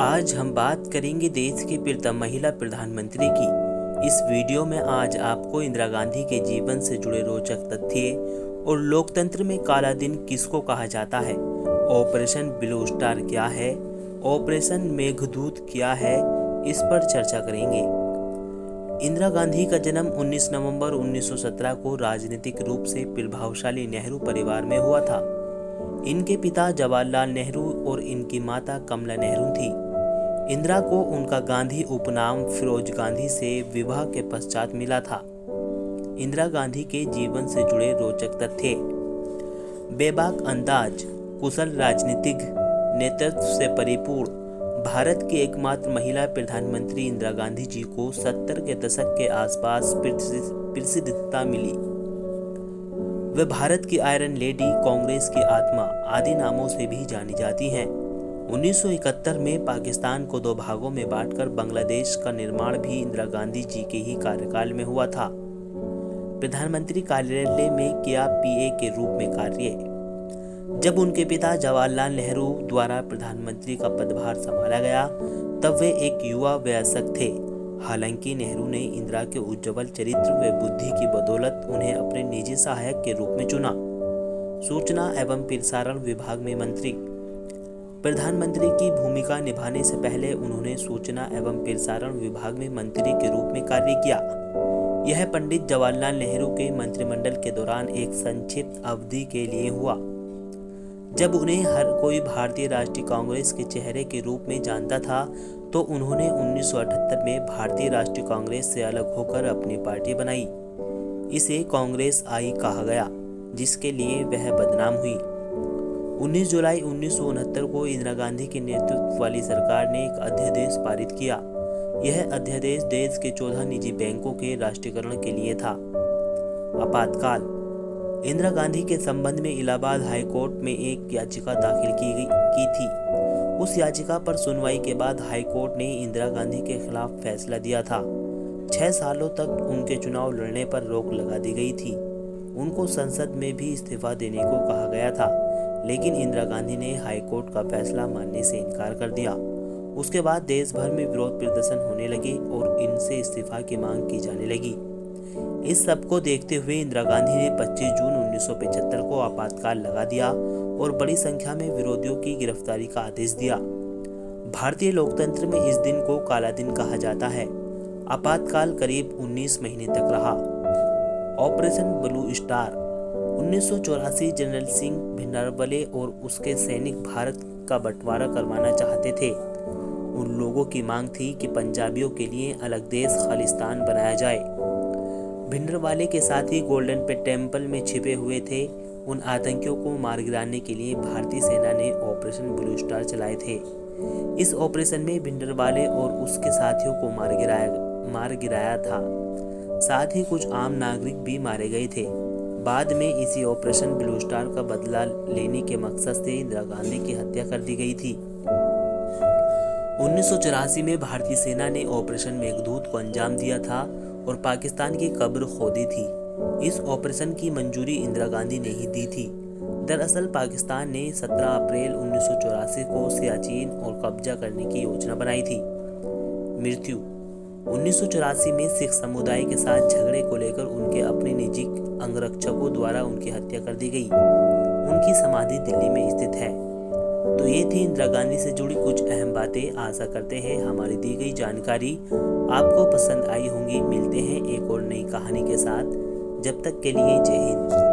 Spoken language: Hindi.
आज हम बात करेंगे देश की प्रथम महिला प्रधानमंत्री की। इस वीडियो में आज आपको इंदिरा गांधी के जीवन से जुड़े रोचक तथ्य और लोकतंत्र में काला दिन किसको कहा जाता है, ऑपरेशन ब्लू स्टार क्या है, ऑपरेशन मेघदूत क्या है, इस पर चर्चा करेंगे। इंदिरा गांधी का जन्म 19 नवंबर 1917 को राजनीतिक रूप से प्रभावशाली नेहरू परिवार में हुआ था। इनके पिता जवाहरलाल नेहरू और इनकी माता कमला नेहरू थी। इंदिरा को उनका गांधी उपनाम फिरोज गांधी से विवाह के पश्चात मिला था। इंदिरा गांधी के जीवन से जुड़े रोचक तथ्य। बेबाक अंदाज, कुशल राजनीतिक नेतृत्व से परिपूर्ण, भारत की एकमात्र महिला प्रधानमंत्री इंदिरा गांधी जी को 70 के दशक के आसपास प्रसिद्धता मिली। वे भारत की आयरन लेडी, कांग्रेस की आत्मा आदि नामों से भी जानी जाती हैं। 1971 में पाकिस्तान को दो भागों में बांटकर बांग्लादेश का निर्माण भी इंदिरा गांधी जी के ही कार्यकाल में हुआ था। प्रधानमंत्री कार्यालय में किया पीए के रूप में कार्य। जब उनके पिता जवाहरलाल नेहरू द्वारा प्रधानमंत्री का पदभार संभाला गया, तब वे एक युवा वयस्क थे। हालांकि नेहरू ने इंदिरा के उज्ज्वल चरित्र व बुद्धि की बदौलत उन्हें अपने निजी सहायक के रूप में चुना। सूचना एवं प्रसारण विभाग में मंत्री। प्रधानमंत्री की भूमिका निभाने से पहले उन्होंने सूचना एवं प्रसारण विभाग में मंत्री के रूप में कार्य किया। यह पंडित जवाहरलाल नेहरू के मंत्रिमंडल के दौरान एक संक्षिप्त अवधि के लिए हुआ, जब उन्हें हर कोई भारतीय राष्ट्रीय कांग्रेस के चेहरे के रूप में जानता था। तो उन्होंने 1978 में भारतीय राष्ट्रीय कांग्रेस से अलग होकर अपनी पार्टी बनाई। इसे कांग्रेस आई कहा गया, जिसके लिए वह बदनाम हुई। 19 जुलाई 1969 को इंदिरा गांधी के नेतृत्व वाली सरकार ने एक अध्यादेश पारित किया। यह अध्यादेश देश के 14 निजी बैंकों के राष्ट्रीयकरण के लिए था। आपातकाल। इंदिरा गांधी के संबंध में इलाहाबाद हाई कोर्ट में एक याचिका दाखिल की थी। उस याचिका पर सुनवाई के बाद हाई कोर्ट ने इंदिरा गांधी के खिलाफ फैसला दिया था। 6 सालों तक उनके चुनाव लड़ने पर रोक लगा दी गई थी। उनको संसद में भी इस्तीफा देने को कहा गया था, लेकिन इंदिरा गांधी ने हाई कोर्ट का फैसला मानने से इनकार कर दिया। उसके बाद देश भर में विरोध प्रदर्शन होने लगे और इनसे इस्तीफा की मांग की जाने लगी। इस सब को देखते हुए इंदिरा गांधी ने 25 जून 1975 को आपातकाल लगा दिया और बड़ी संख्या में विरोधियों की गिरफ्तारी का आदेश दिया। भारतीय लोकतंत्र में इस दिन को काला दिन कहा जाता है। आपातकाल करीब 19 महीने तक रहा। Operation blue star. 1984 general Singh Bhindranwale और उसके सैनिक भारत का बंटवारा करवाना चाहते थे। उन लोगों की मांग थी कि पंजाबियों के लिए अलग देश खालिस्तान बनाया जाए। भिंडरावाले के साथी गोल्डन टेम्पल में छिपे हुए थे। उन आतंकियों को मार गिराने के लिए भारतीय सेना ने ऑपरेशन ब्लू स्टार चलाए थे। इस ऑपरेशन में भिंडरावाले और उसके साथियों को मार गिराया था। साथ ही कुछ आम नागरिक भी मारे गए थे। बाद में इसी ऑपरेशन ब्लू स्टार का बदला लेने के मकसद से इंदिरा गांधी की हत्या कर दी गई थी। 1984 में भारतीय सेना ने ऑपरेशन मेघदूत को अंजाम दिया था और पाकिस्तान की कब्र खोदी थी। इस ऑपरेशन की मंजूरी इंदिरा गांधी ने ही दी थी। दरअसल पाकिस्तान ने 17 अप्रैल 1984 को सियाचिन और कब्जा करने की योजना बनाई थी। मृत्यु। 1984 में सिख समुदाय के साथ झगड़े को लेकर उनके अपने निजी अंगरक्षकों द्वारा उनकी हत्या कर दी गई। उनकी समाधि दिल्ली में स्थित है। तो ये थी इंदिरा गांधी से जुड़ी कुछ अहम बातें। आशा करते हैं हमारी दी गई जानकारी आपको पसंद आई होंगी। मिलते हैं एक और नई कहानी के साथ। जब तक के लिए जय हिंद।